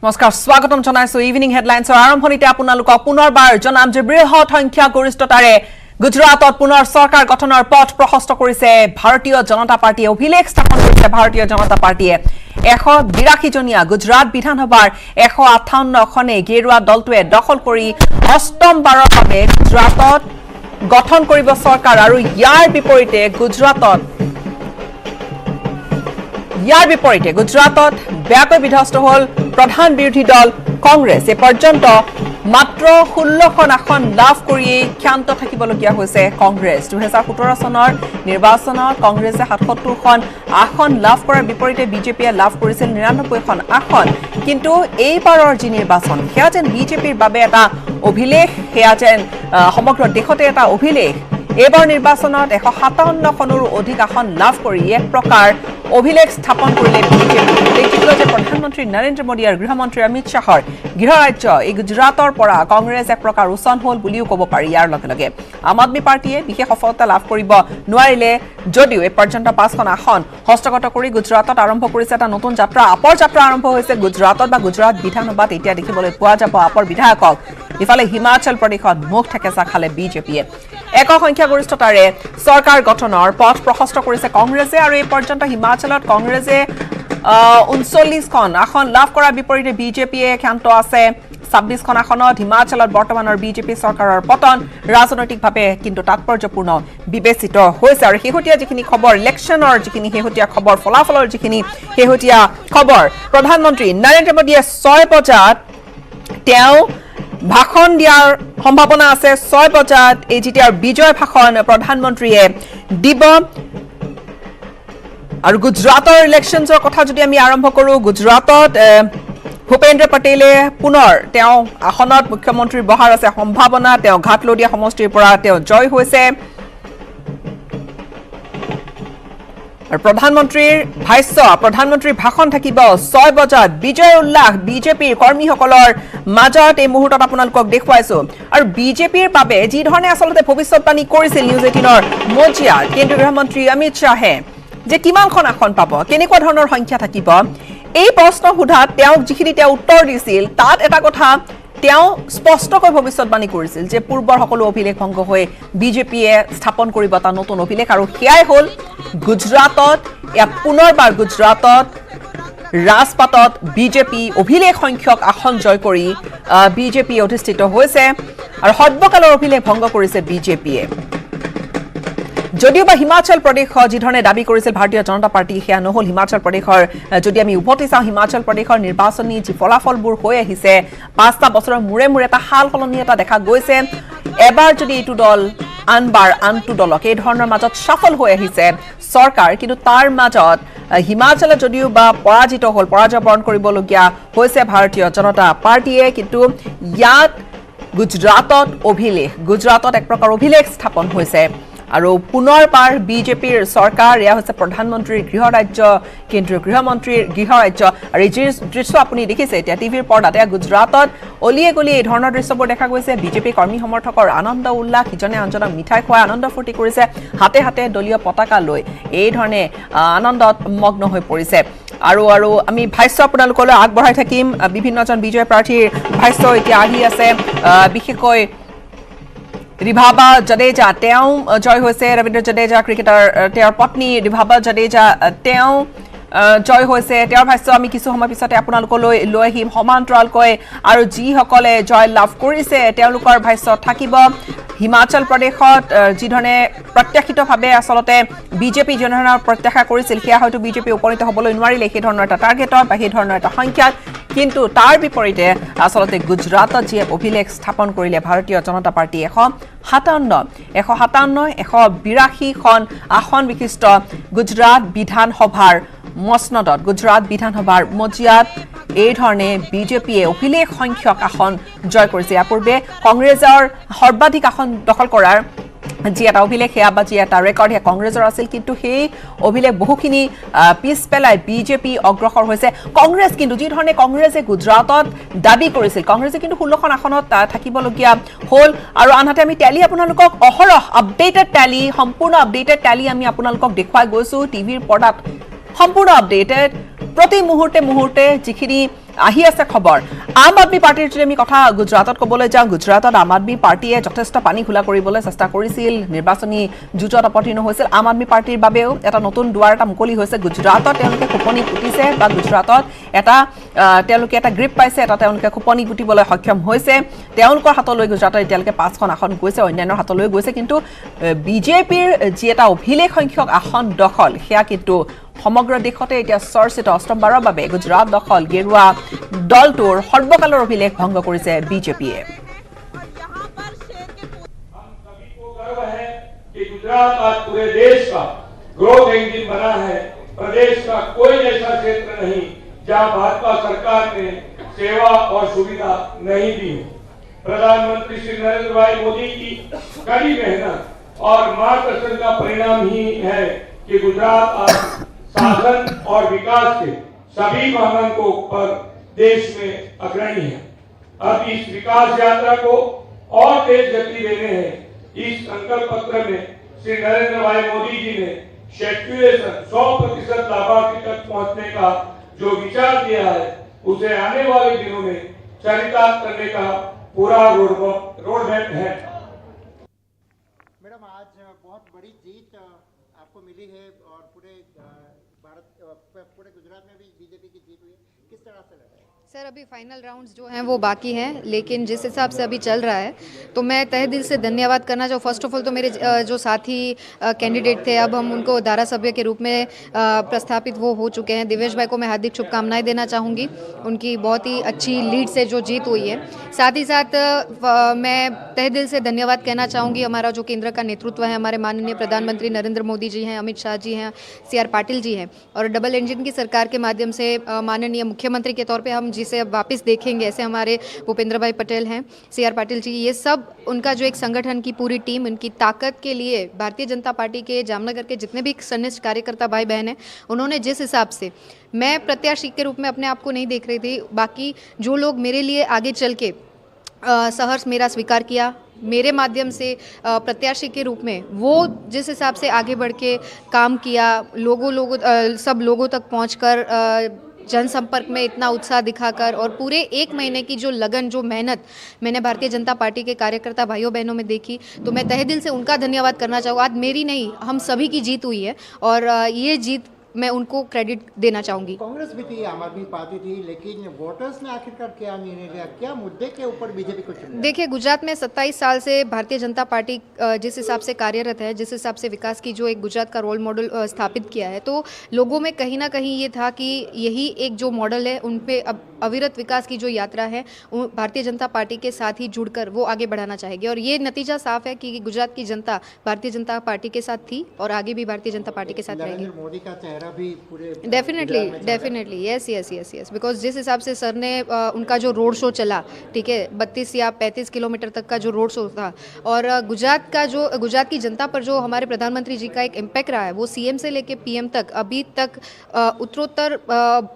নমস্কাৰ স্বাগতম জনাইছো ইভিনিং হেডলাইন্সৰ আৰম্ভণিতে আপোনালোকক পুনৰবাৰ জনাম যে বৃহৎ সংখ্যা গৰিষ্ঠতাৰে গুজৰাটত পুনৰ চৰকাৰ গঠনৰ পথ প্ৰশস্ত কৰিছে ভাৰতীয় জনতা পাৰ্টিয়ে অভিলেখ স্থাপন কৰিছে ভাৰতীয় জনতা পাৰ্টিয়ে 182 জনীয়া গুজৰাট বিধানসভাৰ 158খনে গেৰুৱা দলটোৱে দখল কৰি অষ্টমবাৰৰ বাবে গুজৰাটত গঠন কৰিব চৰকাৰ আৰু ইয়াৰ বিপৰীতে গুজৰাটত বেয়াকৈ বিধ্বস্ত হল প্ৰধান বিৰোধী দল কংগ্ৰেছ এ পৰ্যন্ত মাত্ৰ 16খন আসন লাভ কৰি ক্ষান্ত থাকিবলগীয়া হৈছে কংগ্ৰেছ 2017 চনৰ নিৰ্বাচনত কংগ্ৰেছে 77খন আসন লাভ কৰাৰ বিপৰীতে বিজেপিয়ে লাভ কৰিছিল 99খন আসন কিন্তু এইবাৰৰ যি নিৰ্বাচন সেয়া যেন বিজেপিৰ বাবে এটা অভিলেখ সেয়া যেন সমগ্ৰ দেশতে এটা অভিলেখ এইবাৰ নিৰ্বাচনত 157খনৰো অধিক আসন লাভ কৰি এক প্ৰকাৰ অভিলেখ স্থাপন কৰিলে বিজেপি উল্লেখযোগ্য যে প্ৰধানমন্ত্ৰী নৰেন্দ্ৰ মোদী আৰু গৃহমন্ত্ৰী অমিত শ্বাহৰ গৃহ ৰাজ্য এই গুজৰাটৰ পৰা কংগ্ৰেছ এক প্ৰকাৰ উচন হল বুলিও ক'ব পাৰি ইয়াৰ লগে লগে আম আদমী পাৰ্টিয়ে বিশেষ সফলতা লাভ কৰিব নোৱাৰিলে যদিও এই পৰ্যন্ত 5খন আসন হস্তগত কৰি গুজৰাটত আৰম্ভ কৰিছে এটা নতুন যাত্ৰা আপৰ যাত্ৰা আৰম্ভ হৈছে গুজৰাটত বা গুজৰাট বিধানসভাত এতিয়া দেখিবলৈ পোৱা যাব আপৰ বিধায়কক ইফালে হিমাচল প্ৰদেশত মুখ ঠেকেচা খালে বিজেপিয়ে একক সংখ্যাগৰিষ্ঠতাৰে চৰকাৰ গঠনৰ পথ প্ৰশস্ত কৰিছে কংগ্ৰেছে আৰু এই পৰ্যন্ত হিমাচলত কংগ্ৰেছে 39খন আসন লাভ কৰাৰ বিপৰীতে বিজেপিয়ে ক্ষান্ত আছে 26খন আসনত হিমাচলত বৰ্তমানৰ বিজেপি চৰকাৰৰ পতন ৰাজনৈতিকভাৱে কিন্তু তাৎপৰ্যপূৰ্ণ বিবেচিত হৈছে আৰু শেহতীয়া যিখিনি খবৰ ইলেকশ্যনৰ যিখিনি শেহতীয়া খবৰ ফলাফলৰ যিখিনি শেহতীয়া খবৰ প্ৰধানমন্ত্ৰী নৰেন্দ্ৰ মোদীয়ে 6 বজাত তেওঁ ভাষণ দিয়াৰ সম্ভাৱনা আছে 6 বজাত এই যেতিয়াৰ বিজয় ভাষণ প্ৰধানমন্ত্ৰীয়ে দিব আৰু গুজৰাটৰ ইলেকশ্যনৰ কথা যদি আমি আৰম্ভ কৰো গুজৰাটত ভূপেন্দ্ৰ পটেলে পুনৰ তেওঁ আসনত মুখ্যমন্ত্ৰী বহাৰ আছে সম্ভাৱনা তেওঁ ঘাটলদিয়া সমষ্টিৰ পৰা তেওঁ জয় হৈছে আৰু প্ৰধানমন্ত্ৰীৰ ভাষণ থাকিব 6 বজাত বিজয় উল্লাস বিজেপিৰ কৰ্মীসকলৰ মাজত এই মুহূৰ্তত আপোনালোকক দেখুৱাইছো আৰু বিজেপিৰ বাবে যি ধৰণে আচলতে ভৱিষ্যতবাণী কৰিছিল নিউজ 18ৰ মজিয়াত কেন্দ্ৰীয় গৃহমন্ত্ৰী অমিত শ্বাহে যে কিমানখন আসন পাব কেনেকুৱা ধৰণৰ সংখ্যা থাকিব এই প্ৰশ্ন সোধাত তেওঁক যিখিনি তেওঁ উত্তৰ দিছিল তাত এটা কথা তেওঁ স্পষ্টকৈ ভৱিষ্যতবাণী কৰিছিল যে পূৰ্বৰ সকলো অভিলেখ ভংগ হৈ বিজেপিয়ে স্থাপন কৰিব এটা নতুন অভিলেখ আৰু সেয়াই হ'ল গুজৰাটত পুনৰবাৰ গুজৰাটত ৰাজপাটত বিজেপি অভিলেখ সংখ্যক আসন জয় কৰি বিজেপি অধিষ্ঠিত হৈছে আৰু সৰ্বকালৰ অভিলেখ ভংগ কৰিছে বিজেপিয়ে যদিও বা হিমাচল প্ৰদেশত যি ধৰণে দাবী কৰিছিল ভাৰতীয় জনতা পাৰ্টি সেয়া নহল হিমাচল প্ৰদেশৰ যদি আমি উভতি চাওঁ হিমাচল প্ৰদেশৰ নিৰ্বাচনী যি ফলাফলবোৰ হৈ আহিছে 5টা বছৰৰ মূৰে মূৰে এটা হাল সলনি এটা দেখা গৈছে এবাৰ যদি এইটো দল আনবাৰ আনটো দলক এই ধৰণৰ মাজত সফল হৈ আহিছে চৰকাৰ কিন্তু তাৰ মাজত হিমাচলত যদিও বা পৰাজয় বৰণ কৰিবলগীয়া হৈছে ভাৰতীয় জনতা পাৰ্টিয়ে কিন্তু ইয়াত গুজৰাটত এক প্ৰকাৰ অভিলেখ স্থাপন হৈছে আৰু পুনৰবাৰ বিজেপিৰ চৰকাৰ এয়া হৈছে প্ৰধানমন্ত্ৰীৰ গৃহ ৰাজ্য কেন্দ্ৰীয় গৃহমন্ত্ৰীৰ গৃহ ৰাজ্য আৰু এই দৃশ্য আপুনি দেখিছে এতিয়া টিভিৰ পৰ্দাত এয়া গুজৰাটত অলিয়ে গলিয়ে এই ধৰণৰ দৃশ্যবোৰ দেখা গৈছে বিজেপি কৰ্মী সমৰ্থকৰ আনন্দ উল্লাস ইজনে আনজনক মিঠাই খোৱাই আনন্দ ফূৰ্তি কৰিছে হাতে হাতে দলীয় পতাকা লৈ এই ধৰণে আনন্দত মগ্ন হৈ পৰিছে আৰু আমি ভাষ্য আপোনালোকলৈ আগবঢ়াই থাকিম বিভিন্নজন বিজয় প্ৰাৰ্থীৰ ভাষ্য এতিয়া আহি আছে বিশেষকৈ ৰিভাবা জাদেজা তেওঁ জয় হৈছে ৰবীন্দ্ৰ জাদেজা ক্ৰিকেটাৰ তেওঁৰ পত্নী ৰিভাবা জাদেজা তেওঁ জয় হৈছে তেওঁৰ ভাষ্য আমি কিছু সময় পিছতে আপোনালোকলৈ লৈ আহিম সমান্তৰালকৈ আৰু যিসকলে জয় লাভ কৰিছে তেওঁলোকৰ ভাষ্য থাকিব হিমাচল প্ৰদেশত যি ধৰণে প্ৰত্যাশিতভাৱে আচলতে বিজেপি যেনেধৰণৰ প্ৰত্যাশা কৰিছিল সেয়া হয়তো বিজেপি উপনীত হ'বলৈ নোৱাৰিলে সেই ধৰণৰ এটা টাৰ্গেটত বা সেই ধৰণৰ এটা সংখ্যাত কিন্তু তাৰ বিপৰীতে আচলতে গুজৰাটত যি অভিলেখ স্থাপন কৰিলে ভাৰতীয় জনতা পাৰ্টি 182খন আসন বিশিষ্ট গুজৰাট বিধানসভাৰ মছনদত গুজৰাট বিধানসভাৰ মজিয়াত এই ধৰণে বিজেপিয়ে অভিলেখ সংখ্যক আসন জয় কৰিছে ইয়াৰ পূৰ্বে কংগ্ৰেছৰ সৰ্বাধিক আসন দখল কৰাৰ যি এটা অভিলেখ সেয়া বা যি এটা ৰেকৰ্ড সেয়া কংগ্ৰেছৰ আছিল কিন্তু সেই অভিলেখ বহুখিনি পিছ পেলাই বিজেপি অগ্ৰসৰ হৈছে কংগ্ৰেছ কিন্তু যি ধৰণে কংগ্ৰেছে গুজৰাটত দাবী কৰিছিল কংগ্ৰেছে কিন্তু 16খন আসনত থাকিবলগীয়া হ'ল আৰু আনহাতে আমি টেলি আপোনালোকক অহৰহ সম্পূৰ্ণ আপডেটেড টেলি আমি আপোনালোকক দেখুৱাই গৈছো টিভিৰ পৰ্দাত সম্পূৰ্ণ আপডেটেড প্ৰতি মুহূৰ্তে যিখিনি আহি আছে খবৰ আম আদমি পাৰ্টিৰ যদি আমি কথা গুজৰাটত ক'বলৈ যাওঁ গুজৰাটত আম আদমি পাৰ্টিয়ে যথেষ্ট পানী খোলা কৰিবলৈ চেষ্টা কৰিছিল নিৰ্বাচনী যুঁজত অৱতীৰ্ণ হৈছিল আম আদমি পাৰ্টিৰ বাবেও এটা নতুন দুৱাৰ এটা মুকলি হৈছে গুজৰাটত তেওঁলোকে খোপনি পুতিছে বা গুজৰাটত তেওঁলোকে এটা গ্ৰিপ পাইছে এটা তেওঁলোকে খোপনি পুতিবলৈ সক্ষম হৈছে তেওঁলোকৰ হাতলৈ গুজৰাটত এতিয়ালৈকে 5খন আসন গৈছে অন্যান্য হাতলৈ গৈছে কিন্তু বিজেপিৰ যি এটা অভিলেখ সংখ্যক আসন দখল সেয়া কিন্তু সমগ্ৰ দেশতে এতিয়া চৰ্চিত অষ্টমবাৰৰ বাবে গুজৰাট দখল গেৰুৱা দলটোৰ সৰ্বকালৰ অভিলেখ ভংগ কৰিছে বিজেপিয়ে गुजरात आज पूरे देश का ग्रोथ इंजन बना है प्रदेश का कोई ऐसा क्षेत्र नहीं जहां भाजपा सरकार ने सेवा और सुविधा नहीं दी प्रधानमंत्री श्री नरेंद्र भाई मोदी की कड़ी मेहनत और मार्गदर्शन का परिणाम ही है कि गुजरात आज शासन और विकास के सभी मानकों पर देश में अग्रणी है अब इस विकास यात्रा को और तेज गति देने हैं इस संकल्प पत्र में श्री नरेंद्र भाई मोदी जी ने शेड्यूलेशन 100% लाभार्थी तक पहुंचने का जो विचार दिया है उसे आने वाले दिनों में चरितार्थ करने का पूरा रोड मैप है मैडम आज बहुत बड़ी जीत आपको मिली है और पूरे गुजरात में भी बीजेपी की जीत हुई है किस तरह से लगा सर अभी फाइनल राउंड्स जो हैं वो बाकी हैं लेकिन जिस हिसाब से अभी चल रहा है तो मैं तहे दिल से धन्यवाद करना चाहूँ फर्स्ट ऑफ ऑल तो मेरे जो साथी कैंडिडेट थे अब हम उनको धारासभ्य के रूप में प्रस्थापित वो हो चुके हैं दिवेश भाई को मैं हार्दिक शुभकामनाएं देना चाहूँगी उनकी बहुत ही अच्छी लीड से जो जीत हुई है साथ ही साथ मैं तहे दिल से धन्यवाद कहना चाहूँगी हमारा जो केंद्र का नेतृत्व है हमारे माननीय प्रधानमंत्री नरेंद्र मोदी जी हैं अमित शाह जी हैं CR पाटिल जी हैं और डबल इंजन की सरकार के माध्यम से माननीय मुख्यमंत्री के तौर पर हम जिसे अब वापस देखेंगे ऐसे हमारे भूपेंद्र भाई पटेल हैं CR पाटिल जी ये सब उनका जो एक संगठन की पूरी टीम उनकी ताकत के लिए भारतीय जनता पार्टी के जामनगर के जितने भी सन्निष्ठ कार्यकर्ता भाई बहन हैं उन्होंने जिस हिसाब से मैं प्रत्याशी के रूप में अपने आप को नहीं देख रही थी बाकी जो लोग मेरे लिए आगे चल के सहर्ष मेरा स्वीकार किया मेरे माध्यम से प्रत्याशी के रूप में वो जिस हिसाब से आगे बढ़ के काम किया सब लोगों तक पहुंचकर जनसंपर्क में इतना उत्साह दिखाकर और पूरे 1 महीने की जो लगन जो मेहनत मैंने भारतीय जनता पार्टी के कार्यकर्ता भाइयों बहनों में देखी तो मैं तहे दिल से उनका धन्यवाद करना चाहूँगा आज मेरी नहीं हम सभी की जीत हुई है और ये जीत मैं उनको क्रेडिट देना चाहूँगी कांग्रेस भी थी आम आदमी पार्टी थी लेकिन वोटर्स ने आखिरकार क्या निर्णय लिया क्या मुद्दे के ऊपर बीजेपी को चुना देखिए गुजरात में 27 साल से भारतीय जनता पार्टी जिस हिसाब से कार्यरत है जिस हिसाब से विकास की जो एक गुजरात का रोल मॉडल स्थापित किया है तो लोगों में कहीं ना कहीं ये था कि यही एक जो मॉडल है उन पे अब अविरत विकास की जो यात्रा है भारतीय जनता पार्टी के साथ ही जुड़कर वो आगे बढ़ाना चाहेगी और ये नतीजा साफ है कि गुजरात की जनता भारतीय जनता पार्टी के साथ थी और आगे भी भारतीय जनता पार्टी के साथ रहेगी मोदी का चेहरा भी पूरे डेफिनेटली यस बिकॉज जिस हिसाब से सर ने उनका जो रोड शो चला ठीक है 32 या 35 किलोमीटर तक का जो रोड शो था और गुजरात की जनता पर जो हमारे प्रधानमंत्री जी का एक इम्पैक्ट रहा है वो CM से लेके PM तक अभी तक उत्तरोत्तर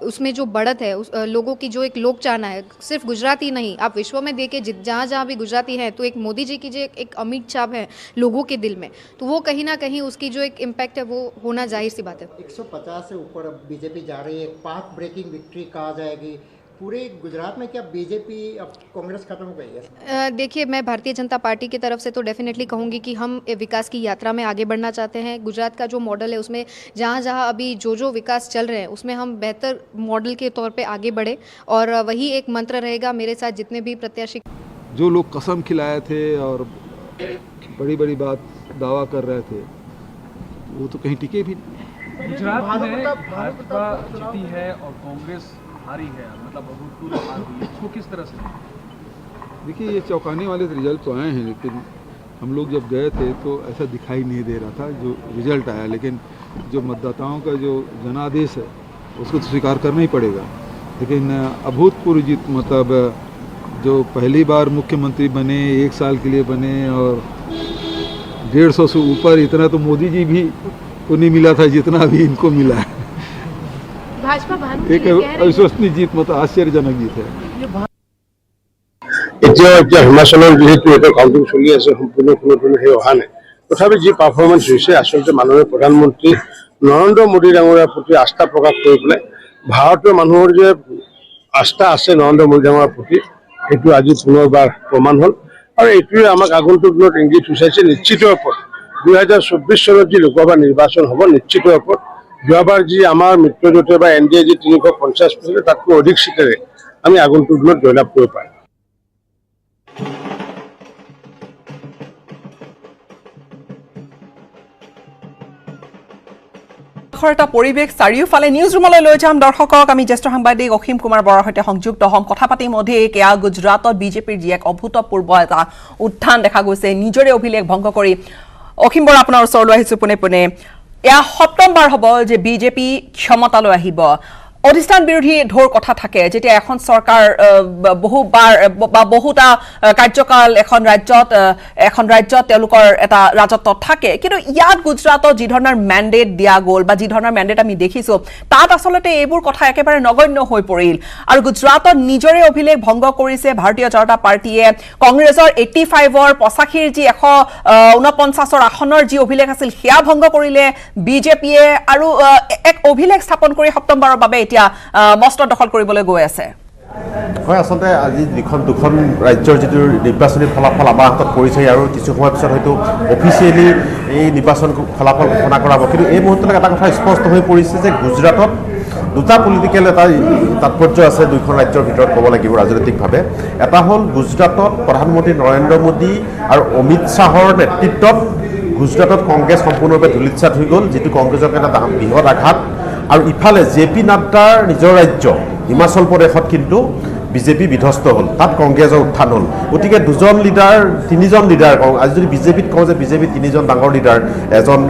उसमें जो बढ़त है लोगों की जो एक लोक चाहना है सिर्फ गुजरात ही नहीं आप विश्व में देखें जहाँ जहाँ भी गुजराती हैं तो एक मोदी जी की जो एक अमिट छाप है लोगों के दिल में तो वो कहीं ना कहीं उसकी जो एक इम्पैक्ट है वो होना जाहिर सी बात है 150 से ऊपर अब बीजेपी जा रही है पाथ ब्रेकिंग विक्ट्री कहा जाएगी पूरे गुजरात में क्या बीजेपी अब कांग्रेस खत्म हो गई है देखिए मैं भारतीय जनता पार्टी की तरफ से तो डेफिनेटली कहूँगी कि हम विकास की यात्रा में आगे बढ़ना चाहते हैं गुजरात का जो मॉडल है उसमें जहाँ जहाँ अभी जो विकास चल रहे हैं उसमें हम बेहतर मॉडल के तौर पे आगे बढ़े और वही एक मंत्र रहेगा मेरे साथ जितने भी प्रत्याशी जो लोग कसम खिलाए थे और बड़ी बड़ी बात दावा कर रहे थे वो तो कहीं टिके भी नहीं। गुजरात में भाजपा जीती है और कांग्रेस हारी है मतलब अभूतपूर्व हार हुई है इसको किस तरह से देखिए ये चौंकाने वाले रिजल्ट तो आए हैं लेकिन हम लोग जब गए थे तो ऐसा दिखाई नहीं दे रहा था जो रिजल्ट आया लेकिन जो मतदाताओं का जो जनादेश है उसको तो स्वीकार करना ही पड़ेगा लेकिन अभूतपूर्व जीत मतलब जो पहली बार मुख्यमंत्री बने 1 साल के लिए बने और 150 से ऊपर इतना तो मोदी जी भी को नहीं मिला था जितना अभी इनको मिला है भाजपा एक अविश्वसनीय जीत मतलब आश्चर्यजनक जीत है এতিয়া হিমাচলৰ যিহেতু এটা কাউন্টিং চলি আছে সম্পূৰ্ণ কোনো সেই অহা নাই তথাপি যি পাৰফৰ্মেন্স হৈছে আচলতে মাননীয় প্ৰধানমন্ত্ৰী নৰেন্দ্ৰ মোদী ডাঙৰীয়াৰ প্ৰতি আস্থা প্ৰকাশ কৰি পেলাই ভাৰতীয় মানুহৰ যে আস্থা আছে নৰেন্দ্ৰ মোদী ডাঙৰ প্ৰতি সেইটো আজি পুনৰবাৰ প্ৰমাণ হ'ল আৰু এইটোৱে আমাক আগন্তুক দিনত ইংগিত সূচাইছে নিশ্চিত ওপৰত 2024 চনত যি লোকসভা নিৰ্বাচন হ'ব নিশ্চিত ওপৰত যোৱাবাৰ যি আমাৰ মিত্ৰজোঁটে বা NDA যি 350 তাতকৈ অধিক সিটেৰে আমি আগন্তুক দিনত জয়লাভ কৰিব পাৰিম। এটা পৰিৱেশ চাৰিওফালে নিউজ ৰুমলৈ লৈ যাম দৰ্শকক আমি জ্যেষ্ঠ সাংবাদিক অসীম কুমাৰ বৰাৰ সৈতে সংযুক্ত হ'ম কথা পাতিম অধিক এয়া গুজৰাটত বিজেপিৰ যি এক অভূতপূৰ্ব এটা উত্থান দেখা গৈছে নিজৰে অভিলেখ ভংগ কৰি অসীম বৰা আপোনাৰ ওচৰলৈ আহিছো পোনে পোনে এয়া সপ্তমবাৰ হ'ব যে বিজেপি ক্ষমতালৈ আহিব অধিষ্ঠান বিৰোধী ঢৌৰ কথা থাকে যেতিয়া এখন চৰকাৰ বহুবাৰ বা বহুটা কাৰ্যকাল এখন ৰাজ্যত তেওঁলোকৰ এটা ৰাজত্ব থাকে কিন্তু ইয়াত গুজৰাটত যি ধৰণৰ মেণ্ডেট দিয়া গ'ল বা যি ধৰণৰ মেণ্ডেট আমি দেখিছো তাত আচলতে এইবোৰ কথা একেবাৰে নগণ্য হৈ পৰিল আৰু গুজৰাটত নিজৰে অভিলেখ ভংগ কৰিছে ভাৰতীয় জনতা পাৰ্টিয়ে কংগ্ৰেছৰ 85ৰ 85ৰ যি 149ৰ আসনৰ যি অভিলেখ আছিল সেয়া ভংগ কৰিলে বিজেপিয়ে আৰু এক অভিলেখ স্থাপন কৰি সপ্তমবাৰৰ বাবে মস্ত দখল কৰিবলৈ গৈ আছে হয় আসলে আজি দুখন ৰাজ্যৰ যিটো নিৰ্বাচনী ফলাফল আমাৰ হাতত পৰিছে আৰু কিছু সময় পিছত হয়তো অফিচিয়েলি এই নিৰ্বাচন ফলাফল ঘোষণা কৰা হ'ব কিন্তু এই মুহূৰ্তলৈকে এটা কথা স্পষ্ট হৈ পৰিছে যে গুজৰাটত দুটা পলিটিকেল এটা তাৎপৰ্য আছে দুইখন ৰাজ্যৰ ভিতৰত ক'ব লাগিব ৰাজনৈতিকভাৱে এটা হ'ল গুজৰাটত প্ৰধানমন্ত্ৰী নৰেন্দ্ৰ মোদী আৰু অমিত শ্বাহৰ নেতৃত্বত গুজৰাটত কংগ্ৰেছ সম্পূৰ্ণৰূপে ধূলিসাৎ হৈ গ'ল যিটো কংগ্ৰেছক এটা বৃহৎ আঘাত আৰু ইফালে জেপি নাড্ডাৰ নিজৰ ৰাজ্য হিমাচল প্ৰদেশত কিন্তু বিজেপি বিধ্বস্ত হ'ল তাত কংগ্ৰেছৰ উত্থান হ'ল গতিকে তিনিজন লিডাৰ আজি যদি বিজেপিত কওঁ যে বিজেপি তিনিজন ডাঙৰ লিডাৰ এজন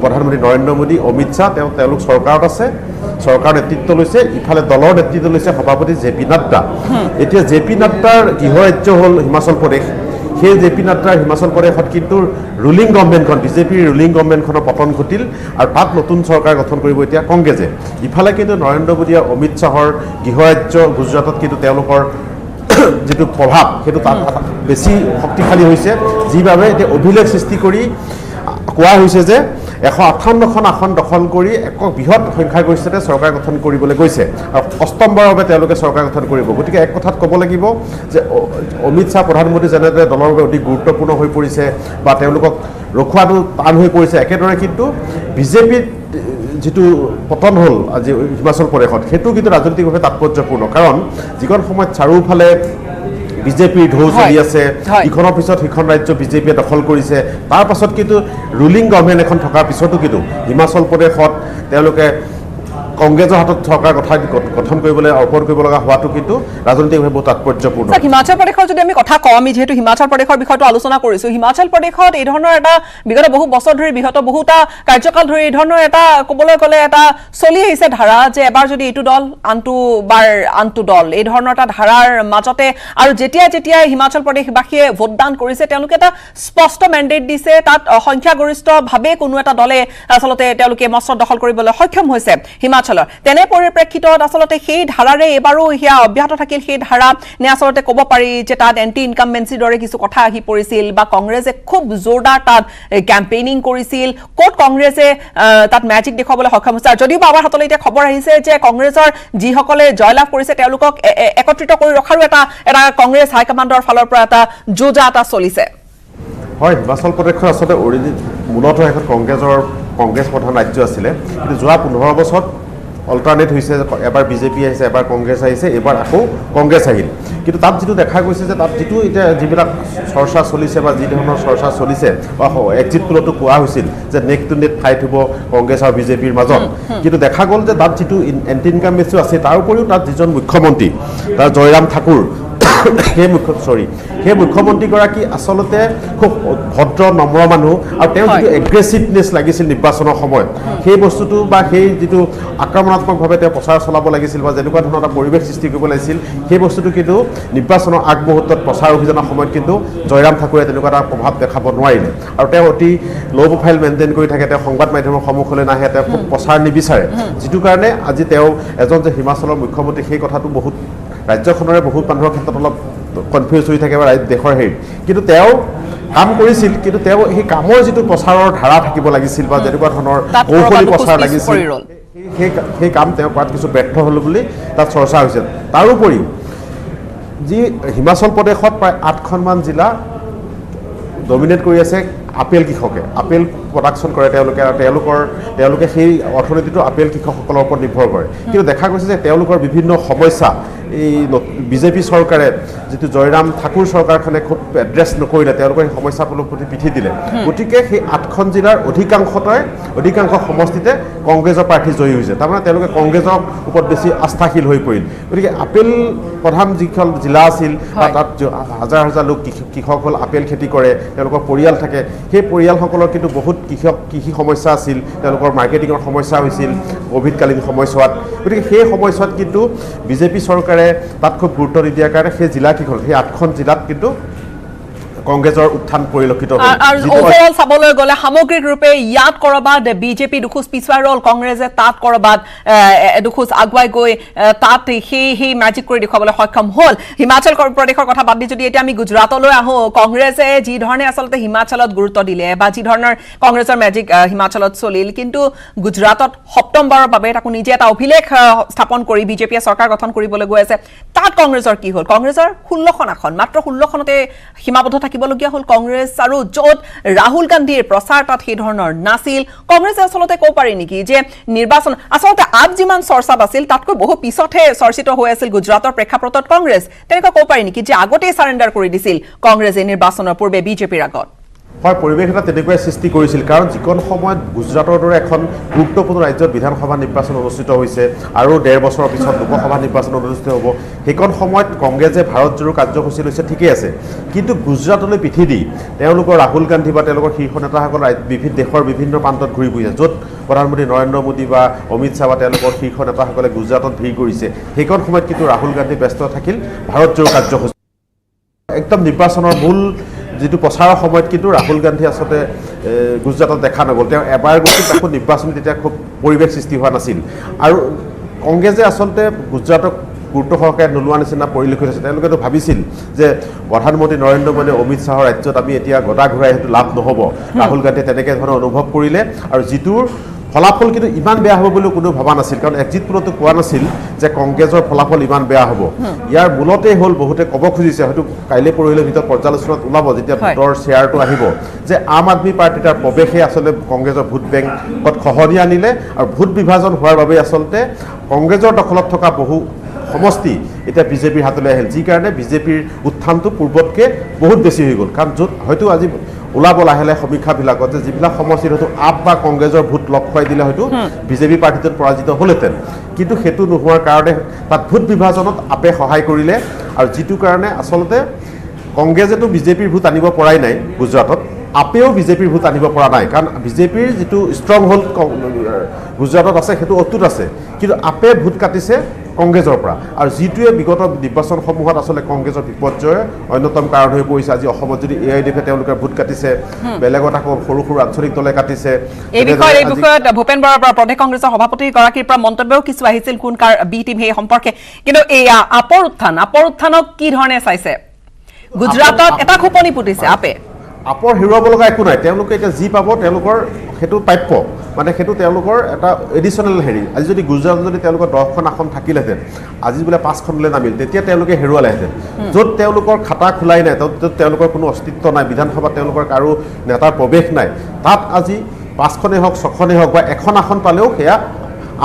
প্ৰধানমন্ত্ৰী নৰেন্দ্ৰ মোদী অমিত শ্বাহ তেওঁলোক চৰকাৰত আছে চৰকাৰ নেতৃত্ব লৈছে ইফালে দলৰ নেতৃত্ব লৈছে সভাপতি জেপি নাড্ডা এতিয়া জেপি নাড্ডাৰ গৃহ ৰাজ্য হ'ল হিমাচল প্ৰদেশ সেই জেপি নাড্ডাৰ হিমাচল প্ৰদেশত কিন্তু ৰুলিং গভৰ্ণমেণ্টখন বিজেপিৰ ৰুলিং গভৰ্ণমেণ্টখনৰ পতন ঘটিল আৰু তাত নতুন চৰকাৰ গঠন কৰিব এতিয়া কংগ্ৰেছে ইফালে কিন্তু নৰেন্দ্ৰ মোদী আৰু অমিত শ্বাহৰ গৃহ ৰাজ্য গুজৰাটত কিন্তু তেওঁলোকৰ যিটো প্ৰভাৱ সেইটো তাত বেছি শক্তিশালী হৈছে যিবাবে এতিয়া অভিলেখ সৃষ্টি কৰি কোৱা হৈছে যে 158খন আসন দখল কৰি এক বৃহৎ সংখ্যাগৰিষ্ঠতে চৰকাৰ গঠন কৰিবলৈ গৈছে আৰু অষ্টমবাৰৰ বাবে তেওঁলোকে চৰকাৰ গঠন কৰিব গতিকে এক কথাত ক'ব লাগিব যে অমিত শ্বাহ প্ৰধানমন্ত্ৰী যেনেদৰে দলৰ বাবে অতি গুৰুত্বপূৰ্ণ হৈ পৰিছে বা তেওঁলোকক ৰখোৱাটো টান হৈ পৰিছে একেদৰে কিন্তু বিজেপিত যিটো পতন হ'ল আজি হিমাচল প্ৰদেশত সেইটো কিন্তু ৰাজনৈতিকভাৱে তাৎপৰ্যপূৰ্ণ কাৰণ যিখন সময়ত চাৰিওফালে বিজেপিৰ ঢৌ চলি আছে ইখনৰ পিছত সিখন ৰাজ্য বিজেপিয়ে দখল কৰিছে তাৰ পাছত কিন্তু ৰুলিং গভৰ্ণমেণ্ট এখন থকাৰ পিছতো কিন্তু হিমাচল প্ৰদেশত তেওঁলোকে কংগ্ৰেছৰ হাতত চৰকাৰ গঠন কৰিবলৈ অৰ্পণ কৰিব লগা হোৱাটো কিন্তু ৰাজনৈতিকভাৱে বহুত তাৎপৰ্যপূৰ্ণ হিমাচল প্ৰদেশৰ যদি আমি কথা কওঁ আমি যিহেতু হিমাচল প্ৰদেশৰ বিষয়টো আলোচনা কৰিছো হিমাচল প্ৰদেশত এই ধৰণৰ এটা বিগত বহু বছৰ ধৰি বহুটা কাৰ্যকাল ধৰি এই ধৰণৰ এটা ক'বলৈ গ'লে এটা চলি আহিছে ধাৰা যে এবাৰ যদি এইটো দল আনটো দল এই ধৰণৰ এটা ধাৰাৰ মাজতে আৰু যেতিয়া হিমাচল প্ৰদেশবাসীয়ে ভোটদান কৰিছে তেওঁলোকে এটা স্পষ্ট মেণ্ডেট দিছে তাত সংখ্যাগৰিষ্ঠভাৱে কোনো এটা দলে আচলতে তেওঁলোকে মস্ত দখল কৰিবলৈ সক্ষম হৈছে হিমাচলৰ তেনে পৰিপ্ৰেক্ষিতত আচলতে সেই ধাৰাৰে এবাৰো হিয়া অব্যাহত থাকিল সেই ধাৰা নে আচলতে ক'ব পাৰি যে তাত এণ্টি ইনকামবেঞ্চিৰ দৰে কিছু কথা আহি পৰিছিল বা কংগ্ৰেছে খুব জোৰদাৰ তাত কেম্পেইনিং কৰিছিল ক'ত কংগ্ৰেছে তাত মেজিক দেখুৱাবলৈ সক্ষম হৈছে আৰু যদিও আমাৰ হাতলৈ এতিয়া খবৰ আহিছে যে কংগ্ৰেছৰ যিসকলে জয়লাভ কৰিছে তেওঁলোকক একত্ৰিত কৰি ৰখাৰো এটা কংগ্ৰেছ হাইকমাণ্ডৰ ফালৰ পৰা এটা যোজা এটা চলিছে হয় হিমাচল প্ৰদেশৰ আচলতে মূলতঃ এখন কংগ্ৰেছ প্ৰধান ৰাজ্য আছিলে কিন্তু যোৱা 15 বছৰত অল্টাৰনেট হৈছে এবাৰ বিজেপি আহিছে এবাৰ কংগ্ৰেছ আহিছে এবাৰ আকৌ কংগ্ৰেছ আহিল কিন্তু তাত যিটো দেখা গৈছে যে তাত যিটো এতিয়া যিবিলাক চৰ্চা চলিছে বা যি ধৰণৰ চৰ্চা চলিছে বা এক্সিট পোলতো কোৱা হৈছিল যে নেক টু নেক ফাইট হ'ব কংগ্ৰেছ আৰু বিজেপিৰ মাজত কিন্তু দেখা গ'ল যে তাত যিটো এণ্টি ইনকামবেঞ্চি আছে তাৰ উপৰিও তাত যিজন মুখ্যমন্ত্ৰী তাৰ জয়ৰাম ঠাকুৰ সেই মুখ্যমন্ত্ৰীগৰাকী আচলতে খুব ভদ্ৰ নম্ৰ মানুহ আৰু তেওঁ যিটো এগ্ৰেছিভনেছ লাগিছিল নিৰ্বাচনৰ সময়ত সেই বস্তুটো বা সেই যিটো আক্ৰমণাত্মকভাৱে তেওঁ প্ৰচাৰ চলাব লাগিছিল বা যেনেকুৱা ধৰণৰ এটা পৰিৱেশ সৃষ্টি কৰিব লাগিছিল সেই বস্তুটো কিন্তু নিৰ্বাচনৰ আগমুহূৰ্তত প্ৰচাৰ অভিযানৰ সময়ত কিন্তু জয়ৰাম ঠাকুৰে তেনেকুৱা এটা প্ৰভাৱ দেখাব নোৱাৰিলে আৰু তেওঁ অতি ল' প্ৰফাইল মেইনটেইন কৰি থাকে তেওঁ সংবাদ মাধ্যমৰ সন্মুখলৈ নাহে তেওঁ খুব প্ৰচাৰ নিবিচাৰে যিটো কাৰণে আজি তেওঁ এজন যে হিমাচলৰ মুখ্যমন্ত্ৰী সেই কথাটো বহুত ৰাজ্যখনৰে বহুত মানুহৰ ক্ষেত্ৰত অলপ কনফিউজ হৈ থাকে বা দেশৰ হেৰি কিন্তু তেওঁ কাম কৰিছিল কিন্তু তেওঁ সেই কামৰ যিটো প্ৰচাৰৰ ধাৰা থাকিব লাগিছিল বা যেনেকুৱা ধৰণৰ কৌশলী প্ৰচাৰ লাগিছিল সেই কাম তেওঁ কৰাত কিছু ব্যৰ্থ হ'ল বুলি তাত চৰ্চা হৈছে। তাৰোপৰিও যি হিমাচল প্ৰদেশত প্ৰায় 8খনমান জিলা ডমিনেট কৰি আছে আপেল কৃষকে, আপেল প্ৰডাকশ্যন কৰে তেওঁলোকে, আৰু তেওঁলোকে সেই অৰ্থনীতিটো আপেল কৃষকসকলৰ ওপৰত নিৰ্ভৰ কৰে। কিন্তু দেখা গৈছে যে তেওঁলোকৰ বিভিন্ন সমস্যা এই বিজেপি চৰকাৰে, যিটো জয়ৰাম ঠাকুৰ চৰকাৰখনে খুব এড্ৰেছ নকৰিলে, তেওঁলোকৰ সেই সমস্যাবোৰৰ প্ৰতি পিঠি দিলে। গতিকে সেই 8খন জিলাৰ অধিকাংশ সমষ্টিতে কংগ্ৰেছৰ প্ৰাৰ্থী জয়ী হৈছে। তাৰমানে তেওঁলোকে কংগ্ৰেছৰ ওপৰত বেছি আস্থাশীল হৈ পৰিল। গতিকে আপেল প্ৰধান যিখন জিলা আছিল, তাত হাজাৰ হাজাৰ লোক কৃষক হ'ল, আপেল খেতি কৰে, তেওঁলোকৰ পৰিয়াল থাকে। সেই পৰিয়ালসকলৰ কিন্তু বহুত কৃষি সমস্যা আছিল, তেওঁলোকৰ মাৰ্কেটিঙৰ সমস্যা হৈছিল কোভিডকালীন সময়ছোৱাত। গতিকে সেই সময়ছোৱাত কিন্তু বিজেপি চৰকাৰে তাত খুব গুৰুত্ব নিদিয়াৰ কাৰণে সেই জিলাকেইখন, সেই 8খন জিলাত কিন্তু কংগ্ৰেছৰ উত্থান পৰিলক্ষিত হ'ল। আৰু ওভাৰঅল চাবলৈ গ'লে সামগ্ৰিক ৰূপে ইয়াত কৰবাত বিজেপি দুখোজ পিছুৱাই ৰ'ল, কংগ্ৰেছে তাত কৰবাত দুখোজ আগুৱাই গৈ তাত সেই মেজিক কৰি দেখুৱাবলৈ সক্ষম হ'ল। হিমাচল প্ৰদেশৰ কথা বাদ দি যদি এতিয়া আমি গুজৰাটলৈ আহোঁ, কংগ্ৰেছে যি ধৰণে আচলতে হিমাচলত গুৰুত্ব দিলে বা যি ধৰণৰ কংগ্ৰেছৰ মেজিক হিমাচলত চলিল, কিন্তু গুজৰাটত 7মবাৰৰ বাবে তাকো নিজে এটা অভিলেখ স্থাপন কৰি বিজেপিয়ে চৰকাৰ গঠন কৰিবলৈ গৈ আছে। তাত কংগ্ৰেছৰ কি হ'ল? কংগ্ৰেছৰ 16খন আসন, মাত্ৰ 16খনতে সীমাবদ্ধ থাকিবলগীয়া হ'ল কংগ্ৰেছ, আৰু য'ত ৰাহুল গান্ধীৰ প্ৰচাৰ তাত সেই ধৰণৰ নাছিল। কংগ্ৰেছে আচলতে ক'ব পাৰি নেকি যে নিৰ্বাচন আচলতে আগ যিমান চৰ্চাত আছিল তাতকৈ বহু পিছতহে চৰ্চিত হৈ আছিল গুজৰাটৰ প্ৰেক্ষাপটত কংগ্ৰেছ, তেনেকুৱা ক'ব পাৰি নেকি যে আগতেই চাৰেণ্ডাৰ কৰি দিছিল কংগ্ৰেছে নিৰ্বাচনৰ পূৰ্বে বিজেপিৰ আগত? হয়, পৰিৱেশ এটা তেনেকুৱাই সৃষ্টি কৰিছিল, কাৰণ যিকণ সময়ত গুজৰাটৰ দৰে এখন গুৰুত্বপূৰ্ণ ৰাজ্যত বিধানসভা নিৰ্বাচন অনুষ্ঠিত হৈছে আৰু 1.5 বছৰৰ পিছত লোকসভা নিৰ্বাচন অনুষ্ঠিত হ'ব, সেইকণ সময়ত কংগ্ৰেছে ভাৰত জোৰো কাৰ্যসূচী লৈছে, ঠিকেই আছে। কিন্তু গুজৰাটলৈ পিঠি দি তেওঁলোকৰ ৰাহুল গান্ধী বা তেওঁলোকৰ শীৰ্ষ নেতাসকল দেশৰ বিভিন্ন প্ৰান্তত ঘূৰি ফুৰিছে, য'ত প্ৰধানমন্ত্ৰী নৰেন্দ্ৰ মোদী বা অমিত শ্বাহ বা তেওঁলোকৰ শীৰ্ষ নেতাসকলে গুজৰাটত ভিৰ কৰিছে, সেইকণ সময়ত কিন্তু ৰাহুল গান্ধী ব্যস্ত থাকিল ভাৰত জোৰো কাৰ্যসূচী। একদম নিৰ্বাচনৰ মূল যিটো প্ৰচাৰৰ সময়ত কিন্তু ৰাহুল গান্ধী আচলতে গুজৰাটত দেখা নগ'ল। তেওঁ এবাৰ গৈছিল, তাকো নিৰ্বাচনী তেতিয়া খুব পৰিৱেশ সৃষ্টি হোৱা নাছিল। আৰু কংগ্ৰেছে আচলতে গুজৰাটক গুৰুত্ব সহকাৰে নোলোৱা নিচিনা পৰিলক্ষিত হৈছে। তেওঁলোকেতো ভাবিছিল যে প্ৰধানমন্ত্ৰী নৰেন্দ্ৰ মোদী অমিত শ্বাহৰ ৰাজ্যত আমি এতিয়া গদা ঘূৰাই সেইটো লাভ নহ'ব। ৰাহুল গান্ধীয়ে তেনেকৈ ধৰণৰ অনুভৱ কৰিলে, আৰু যিটোৰ ফলাফল কিন্তু ইমান বেয়া হ'ব বুলি কোনো ভবা নাছিল, কাৰণ এক্সিট পোলতো কোৱা নাছিল যে কংগ্ৰেছৰ ফলাফল ইমান বেয়া হ'ব। ইয়াৰ মূলতেই হ'ল, বহুতে ক'ব খুজিছে, হয়তো কাইলৈ পৰহিলৈ ভিতৰত পৰ্যালোচনাত ওলাব যেতিয়া ভোটৰ শ্বেয়াৰটো আহিব, যে আম আদমী পাৰ্টি তাৰ প্ৰৱেশে আচলতে কংগ্ৰেছৰ ভোট বেংকত খহনীয়া আনিলে, আৰু ভোট বিভাজন হোৱাৰ বাবে আচলতে কংগ্ৰেছৰ দখলত থকা বহু সমষ্টি এতিয়া বিজেপিৰ হাতলৈ আহিল, যি কাৰণে বিজেপিৰ উত্থানটো পূৰ্বতকৈ বহুত বেছি হৈ গ'ল। কাৰণ য'ত হয়তো আজি ওলাব লাহে লাহে সমীক্ষাবিলাকত যে যিবিলাক সমষ্টিত হয়তো আপ বা কংগ্ৰেছৰ ভোট লগ খুৱাই দিলে হয়তো বিজেপি পাৰ্টিটোত পৰাজিত হ'লহেঁতেন, কিন্তু সেইটো নোহোৱাৰ কাৰণে তাত ভোট বিভাজনত আপে সহায় কৰিলে, আৰু যিটো কাৰণে আচলতে কংগ্ৰেছেতো বিজেপিৰ ভোট আনিব পৰাই নাই গুজৰাটত, আপেও বিজেপিৰ ভোট আনিব পৰা নাই, কাৰণ বিজেপিৰ যিটো ষ্ট্ৰং হোল্ড গুজৰাটত আছে সেইটো অটুট আছে, কিন্তু আপে ভোট কাটিছে কংগ্ৰেছৰ পৰা, আৰু যিটোৱে বিগত নিৰ্বাচনসমূহত আচলতে কংগ্ৰেছৰ বিপৰ্যয়ৰ অন্যতম কাৰণ হৈ পৰিছে। আজি অসমত যদি AIDFে তেওঁলোকে ভোট কাটিছে, বেলেগত আকৌ সৰু সৰু আঞ্চলিক দলে কাটিছে। এই বিষয়ত ভূপেন বৰাৰ পৰা, প্ৰদেশ কংগ্ৰেছৰ সভাপতিগৰাকীৰ পৰা মন্তব্যও কিছু আহিছিল কোন কাৰ বি টিম সেই সম্পৰ্কে, কিন্তু এই আপৰ উত্থানক কি ধৰণে চাইছে? গুজৰাটত এটা খোপনি পুতিছে আপে। আপৰ হেৰুৱাব লগা একো নাই, তেওঁলোকে এতিয়া যি পাব তেওঁলোকৰ সেইটো প্ৰাপ্য, মানে সেইটো তেওঁলোকৰ এটা এডিশ্যনেল হেৰি। আজি যদি গুজৰাটত যদি তেওঁলোকৰ 10খন আসন থাকিলেহেঁতেন, আজি বোলে 5খনলৈ নামিল, তেতিয়া তেওঁলোকে হেৰুৱালেহেঁতেন। য'ত তেওঁলোকৰ খাতা খোলাই নাই, য'ত তেওঁলোকৰ কোনো অস্তিত্ব নাই, বিধানসভাত তেওঁলোকৰ কাৰো নেতাৰ প্ৰৱেশ নাই, তাত আজি 5খনেই হওক 6খনেই হওক বা 1খন আসন পালেও সেয়া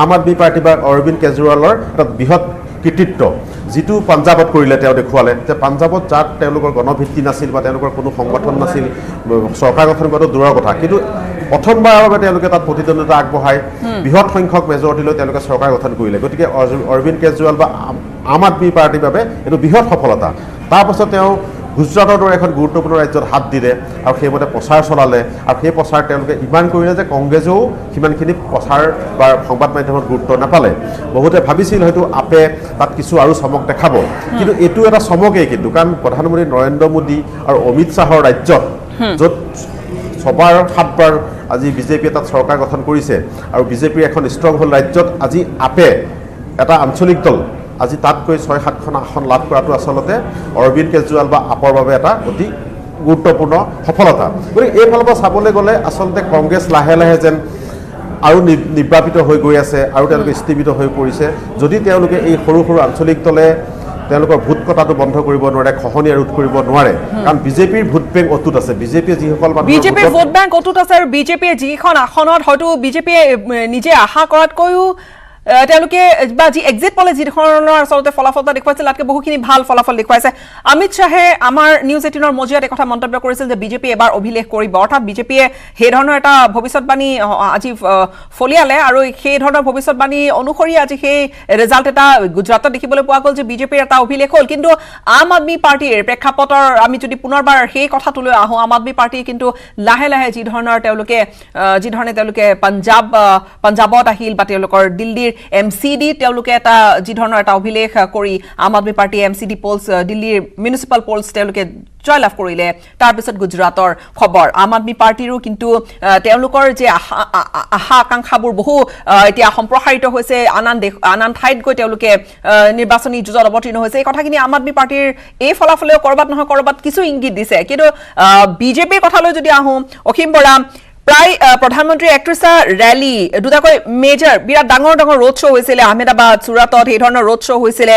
আম আদমী পাৰ্টি বা অৰবিন্দ কেজৰিৱালৰ এটা বৃহৎ কৃতিত্ব, যিটো পাঞ্জাৱত কৰিলে তেওঁ দেখুৱালে যে পাঞ্জাৱত যাত তেওঁলোকৰ গণভিত্তি নাছিল বা তেওঁলোকৰ কোনো সংগঠন নাছিল, চৰকাৰ গঠন কৰাটো দূৰৰ কথা, কিন্তু প্ৰথমবাৰৰ বাবে তেওঁলোকে তাত প্ৰতিদ্বন্দ্বিতা আগবঢ়াই বৃহৎ সংখ্যক মেজৰিটি লৈ তেওঁলোকে চৰকাৰ গঠন কৰিলে। গতিকে অৰবিন্দ কেজৰিৱাল বা আম আদমী পাৰ্টিৰ বাবে এইটো বৃহৎ সফলতা। তাৰপাছত তেওঁ গুজৰাটৰ দৰে এখন গুৰুত্বপূৰ্ণ ৰাজ্যত হাত দিলে, আৰু সেইমতে প্ৰচাৰ চলালে, আৰু সেই প্ৰচাৰ তেওঁলোকে ইমান কৰিলে যে কংগ্ৰেছেও সিমানখিনি প্ৰচাৰ বা সংবাদ মাধ্যমত গুৰুত্ব নাপালে। বহুতে ভাবিছিল হয়তো আপে তাত কিছু আৰু চমক দেখাব, কিন্তু এইটো এটা চমকেই কিন্তু, কাৰণ প্ৰধানমন্ত্ৰী নৰেন্দ্ৰ মোদী আৰু অমিত শ্বাহৰ ৰাজ্যত, য'ত 6বাৰ 7বাৰ আজি বিজেপিয়ে তাত চৰকাৰ গঠন কৰিছে, আৰু বিজেপিৰ এখন ষ্ট্ৰং হোল্ড ৰাজ্যত আজি আপে এটা আঞ্চলিক দল আজি তাতকৈ 6-7খন আসন লাভ কৰাটো আচলতে অৰবিন্দ কেজৰিৱাল বা আপৰ বাবে এটা অতি গুৰুত্বপূৰ্ণ সফলতা। গতিকে এইফালৰ পৰা চাবলৈ গ'লে আচলতে কংগ্ৰেছ লাহে লাহে যেন আৰু নিৰ্বাপিত হৈ গৈ আছে আৰু তেওঁলোকে স্থিমিত হৈ পৰিছে যদি তেওঁলোকে এই সৰু সৰু আঞ্চলিক দলে তেওঁলোকৰ ভোট কটাটো বন্ধ কৰিব নোৱাৰে খহনীয়া ৰোধ কৰিব নোৱাৰে কাৰণ বিজেপিৰ ভোট বেংক অটুট আছে বিজেপিয়ে যিসকল বিজেপিৰ ভোট বেংক অটুট আছে আৰু বিজেপিয়ে যিখন আসনত হয়তো বিজেপিয়ে নিজে আশা কৰাতকৈও তেওঁলোকে বা যি এক্সিট পলে যি ধৰণৰ আচলতে ফলাফলটা দেখুৱাইছিল তাতকৈ বহুখিনি ভাল ফলাফল দেখুৱাইছে অমিত শ্বাহে আমাৰ নিউজ 18ৰ মজিয়াত কথা মন্তব্য কৰিছিল যে বিজেপি এবাৰ অভিলেখ কৰিব অৰ্থাৎ বিজেপিয়ে সেই ধৰণৰ এটা ভৱিষ্যৎবাণী আজি ফলিয়ালে আৰু সেই ধৰণৰ ভৱিষ্যৎবাণী অনুসৰি আজি সেই ৰিজাল্ট এটা গুজৰাটত দেখিবলৈ পোৱা গ'ল যে বিজেপিৰ এটা অভিলেখ হ'ল কিন্তু আম আদমি পাৰ্টিৰ প্ৰেক্ষাপটৰ আমি যদি পুনৰবাৰ সেই কথাটোলৈ আহোঁ আম আদমি পাৰ্টি কিন্তু লাহে লাহে যি ধৰণে তেওঁলোকে পাঞ্জাবত আহিল বা তেওঁলোকৰ দিল্লীৰ MCD তেওঁলোকে এটা যি ধৰণৰ এটা অভিলেখ কৰি আম আদমি পাৰ্টি MCD পোলছ দিল্লীৰ মিউনিচিপাল পোলছ তেওঁলোকে জয়লাভ কৰিলে তাৰ পিছত গুজৰাটৰ খবৰ আম আদমি পাৰ্টিৰো কিন্তু তেওঁলোকৰ যে আশা আকাংক্ষাবোৰ বহু এতিয়া সম্প্ৰসাৰিত হৈছে আনান ঠাইত গৈ তেওঁলোকে নিৰ্বাচনী যুঁজত অৱতীৰ্ণ হৈছে এই কথাখিনি আম আদমি পাৰ্টিৰ এই ফলাফলেও কৰবাত নহয় কৰবাত কিছু ইংগিত দিছে কিন্তু বিজেপিৰ কথালৈ যদি আহোঁ অসীম বৰা প্ৰায় প্ৰধানমন্ত্ৰী 31টা ৰেলী দুটাকৈ মেজৰ বিৰাট ডাঙৰ ডাঙৰ ৰোড শ্ব' হৈছিলে আহমেদাবাদ চুৰাটত এই ধৰণৰ ৰোড শ্ব' হৈছিলে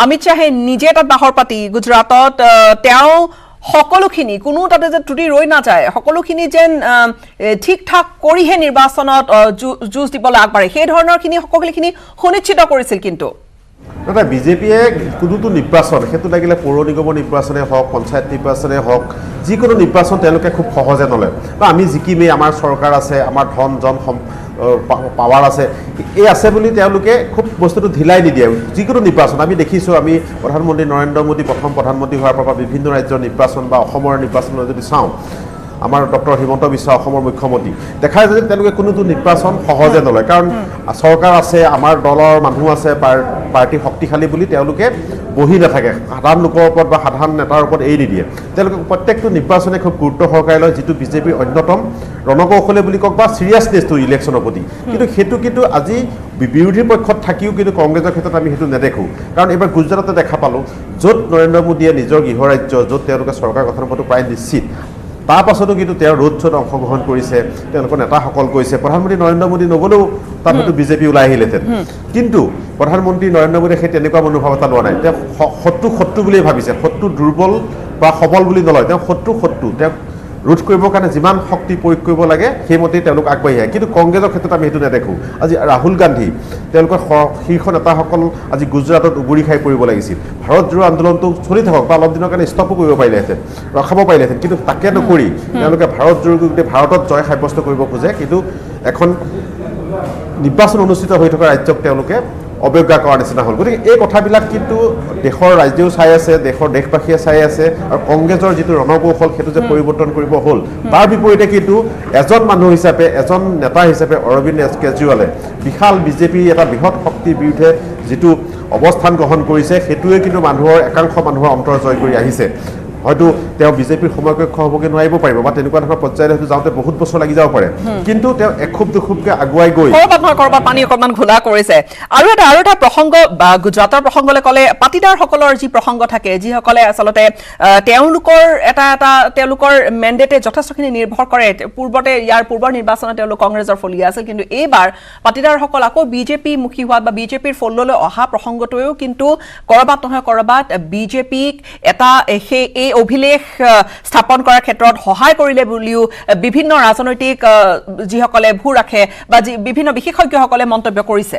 অমিত শ্বাহে নিজে তাত বাহৰ পাতি গুজৰাটত তেওঁ সকলোখিনি কোনো তাতে যে ত্ৰুটি ৰৈ নাযায় সকলোখিনি যেন ঠিক ঠাক কৰিহে নিৰ্বাচনত যুঁজ দিবলৈ আগবাঢ়ে সেই ধৰণৰখিনি সকলোখিনি সুনিশ্চিত কৰিছিল কিন্তু দাদা বিজেপিয়ে কোনোটো নিৰ্বাচন সেইটো লাগিলে পৌৰ নিগমৰ নিৰ্বাচনে হওক পঞ্চায়ত নিৰ্বাচনে হওক যিকোনো নিৰ্বাচন তেওঁলোকে খুব সহজে নলয় বা আমি জিকিমেই আমাৰ চৰকাৰ আছে আমাৰ ধন জন পাৱাৰ আছে এই আছে বুলি তেওঁলোকে খুব বস্তুটো ঢিলাই নিদিয়ে যিকোনো নিৰ্বাচন আমি দেখিছোঁ আমি প্ৰধানমন্ত্ৰী নৰেন্দ্ৰ মোদী প্ৰথম প্ৰধানমন্ত্ৰী হোৱাৰ পৰা বিভিন্ন ৰাজ্যৰ নিৰ্বাচন বা অসমৰ নিৰ্বাচনলৈ যদি চাওঁ আমাৰ ডক্টৰ হিমন্ত বিশ্ব অসমৰ মুখ্যমন্ত্ৰী দেখা যায় যে তেওঁলোকে কোনোটো নিৰ্বাচন সহজে নলয় কাৰণ চৰকাৰ আছে আমাৰ দলৰ মানুহ আছে পাৰ্টি শক্তিশালী বুলি তেওঁলোকে বহি নাথাকে সাধাৰণ লোকৰ ওপৰত বা সাধাৰণ নেতাৰ ওপৰত এৰি নিদিয়ে তেওঁলোকে প্ৰত্যেকটো নিৰ্বাচনে খুব গুৰুত্ব সহকাৰে লয় যিটো বিজেপিৰ অন্যতম ৰণকৌশলী বুলি কওক বা চিৰিয়াছনেছটো ইলেকশ্যনৰ প্ৰতি কিন্তু সেইটো কিন্তু আজি বিৰোধীৰ পক্ষত থাকিও কিন্তু কংগ্ৰেছৰ ক্ষেত্ৰত আমি সেইটো নেদেখোঁ কাৰণ এইবাৰ গুজৰাটতে দেখা পালোঁ য'ত নৰেন্দ্ৰ মোদীয়ে নিজৰ গৃহৰাজ্য য'ত তেওঁলোকে চৰকাৰ গঠনৰ পথটো প্ৰায় নিশ্চিত তাৰ পাছতো কিন্তু তেওঁ ৰোড শ্ব'ত অংশগ্ৰহণ কৰিছে তেওঁলোকৰ নেতাসকল কৈছে প্ৰধানমন্ত্ৰী নৰেন্দ্ৰ মোদী নগ'লেও তাত হয়তো বিজেপি ওলাই আহিলেহেঁতেন কিন্তু প্ৰধানমন্ত্ৰী নৰেন্দ্ৰ মোদীয়ে সেই তেনেকুৱা মনোভাৱ এটা লোৱা নাই তেওঁ শত্ৰু বুলিয়ে ভাবিছে শত্ৰু দুৰ্বল বা সবল বুলি নলয় তেওঁ শত্ৰু তেওঁ ৰোধ কৰিবৰ কাৰণে যিমান শক্তি প্ৰয়োগ কৰিব লাগে সেইমতেই তেওঁলোক আগবাঢ়ি আহে কিন্তু কংগ্ৰেছৰ ক্ষেত্ৰত আমি সেইটো নেদেখোঁ আজি ৰাহুল গান্ধী তেওঁলোকৰ শীৰ্ষ নেতাসকল আজি গুজৰাটত উগুৰি খাই পৰিব লাগিছিল ভাৰত জোড়ো আন্দোলনটো চলি থাকক বা অলপ দিনৰ কাৰণে ষ্টপো কৰিব পাৰিলেহেঁতেন ৰখাব পাৰিলেহেঁতেন কিন্তু তাকে নকৰি তেওঁলোকে ভাৰত জোড়ো গোটেই ভাৰতত জয় সাব্যস্ত কৰিব খোজে কিন্তু এখন নিৰ্বাচন অনুষ্ঠিত হৈ থকা ৰাজ্যক তেওঁলোকে অৱজ্ঞা কৰাৰ নিচিনা হ'ল গতিকে এই কথাবিলাক কিন্তু দেশৰ ৰাজ্যও চাই আছে দেশৰ দেশবাসীয়ে চাই আছে আৰু কংগ্ৰেছৰ যিটো ৰণকৌশল সেইটো যে পৰিৱৰ্তন কৰিব হ'ল তাৰ বিপৰীতে কিন্তু এজন মানুহ হিচাপে এজন নেতা হিচাপে অৰবিন্দ কেজৰিৱালে বিশাল বিজেপি এটা বৃহৎ শক্তিৰ বিৰুদ্ধে যিটো অৱস্থান গ্ৰহণ কৰিছে সেইটোৱে কিন্তু মানুহৰ একাংশ মানুহৰ অন্তৰ জয় কৰি আহিছে হয়তো তেওঁ বিজেপিৰ সময়কক্ষ হ'বগৈ নোৱাৰিব পাৰিব বা তেনেকুৱা ধৰণৰ পৰ্যায়লৈ হয়তো যাওঁতে বহুত বছৰ লাগি যাব পাৰে কিন্তু তেওঁ এখুব দুখুবকৈ আগুৱাই গৈ কৰবাত পানী অকণমান ঘোলা কৰিছে আৰু এটা প্ৰসংগ বা গুজৰাটৰ প্ৰসংগলৈ ক'লে পাটিদাৰসকলৰ যি প্ৰসংগ থাকে যিসকলে আচলতে তেওঁলোকৰ তেওঁলোকৰ মেণ্ডেটে যথেষ্টখিনি নিৰ্ভৰ কৰে পূৰ্বতে ইয়াৰ পূৰ্বৰ নিৰ্বাচনত তেওঁলোক কংগ্ৰেছৰ ফলিয়া আছিল কিন্তু এইবাৰ পাটিদাৰসকল আকৌ বিজেপি মুখী হোৱাত বা বিজেপিৰ ফল্ডলৈ অহা প্ৰসংগটোৱেও কিন্তু কৰবাত নহয় কৰবাত বিজেপিক এটা এই অভিলেখ স্থাপন কৰাৰ ক্ষেত্ৰত সহায় কৰিলে বুলিও বিভিন্ন ৰাজনৈতিক যিসকলে ভূ ৰাখে বা বিভিন্ন বিশেষজ্ঞসকলে মন্তব্য কৰিছে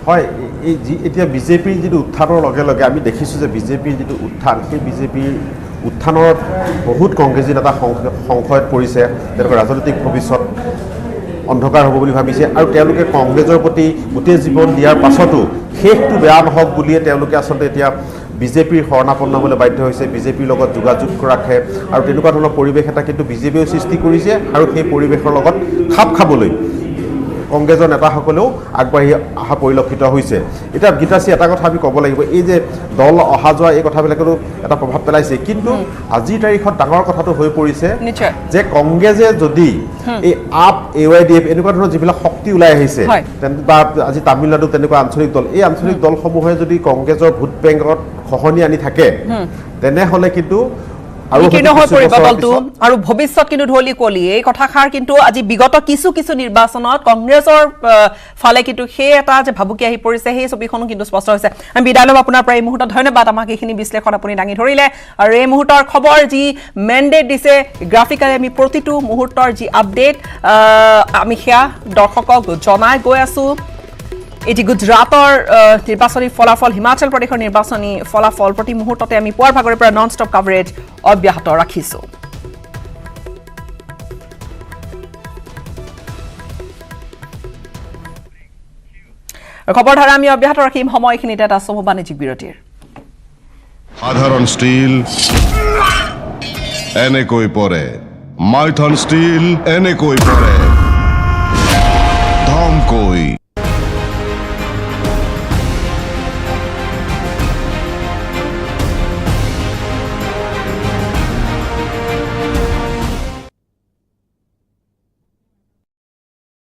হয় এই এতিয়া বিজেপিৰ যিটো উত্থানৰ লগে লগে আমি দেখিছোঁ যে বিজেপিৰ যিটো উত্থান সেই বিজেপিৰ উত্থানৰ বহুত কংগ্ৰেছী নেতা সংশয়ত পৰিছে তেওঁলোকৰ ৰাজনৈতিক ভৱিষ্যত অন্ধকাৰ হ'ব বুলি ভাবিছে আৰু তেওঁলোকে কংগ্ৰেছৰ প্ৰতি গোটেই জীৱন দিয়াৰ পাছতো শেষটো বেয়া নহওক বুলিয়ে তেওঁলোকে আচলতে এতিয়া বিজেপিৰ শৰণাপন্ন হ'বলৈ বাধ্য হৈছে বিজেপিৰ লগত যোগাযোগ ৰাখে আৰু তেনেকুৱা ধৰণৰ পৰিৱেশ এটা কিন্তু বিজেপিয়েও সৃষ্টি কৰিছে আৰু সেই পৰিৱেশৰ লগত খাপ খাবলৈ কংগ্ৰেছৰ নেতাসকলেও আগবাঢ়ি অহা পৰিলক্ষিত হৈছে এতিয়া গীতাশ্ৰী এটা কথা আমি ক'ব লাগিব এই যে দল অহা যোৱা এই কথাবিলাকতো এটা প্ৰভাৱ পেলাইছে কিন্তু আজিৰ তাৰিখত ডাঙৰ কথাটো হৈ পৰিছে যে কংগ্ৰেছে যদি এই আপ AYDF এনেকুৱা ধৰণৰ যিবিলাক শক্তি ওলাই আহিছে বা আজি তামিলনাডু তেনেকুৱা আঞ্চলিক দল এই আঞ্চলিক দলসমূহে যদি কংগ্ৰেছৰ ভোট বেংকত খহনি আনি থাকে তেনেহ'লে কিন্তু বিকীৰ্ণ হৈ পৰিব দলটো আৰু ভৱিষ্যত কিন্তু ঢলি কলি এই কথাষাৰ কিন্তু আজি বিগত কিছু নিৰ্বাচনত কংগ্ৰেছৰ ফালে কিন্তু সেই এটা যে ভাবুকি আহি পৰিছে সেই ছবিখনো কিন্তু স্পষ্ট হৈছে আমি বিদায় ল'ম আপোনাৰ পৰা এই মুহূৰ্তত ধন্যবাদ আমাক এইখিনি বিশ্লেষণ আপুনি দাঙি ধৰিলে আৰু এই মুহূৰ্তৰ খবৰ যি মেণ্ডেট দিছে গ্ৰাফিকালি আমি প্ৰতিটো মুহূৰ্তৰ যি আপডেট আমি সেয়া দৰ্শকক জনাই গৈ আছো এটি গুজৰাটৰ নিৰ্বাচনী ফলাফল হিমাচল প্ৰদেশৰ নিৰ্বাচনী ফলাফল প্ৰতি মুহূৰ্ততে আমি পুৱাৰ ভাগৰে পৰা নন ষ্টপ কভাৰেজ অব্যাহত ৰাখিছো খবৰধাৰা আমি অব্যাহত ৰাখিম সময়খিনিতে এটা চমু বাণিজ্যিক বিৰতিৰ সাধাৰণ ষ্টীল এনেকৈ পৰে মাইথন ষ্টীল এনেকৈ পৰে ধমকৈ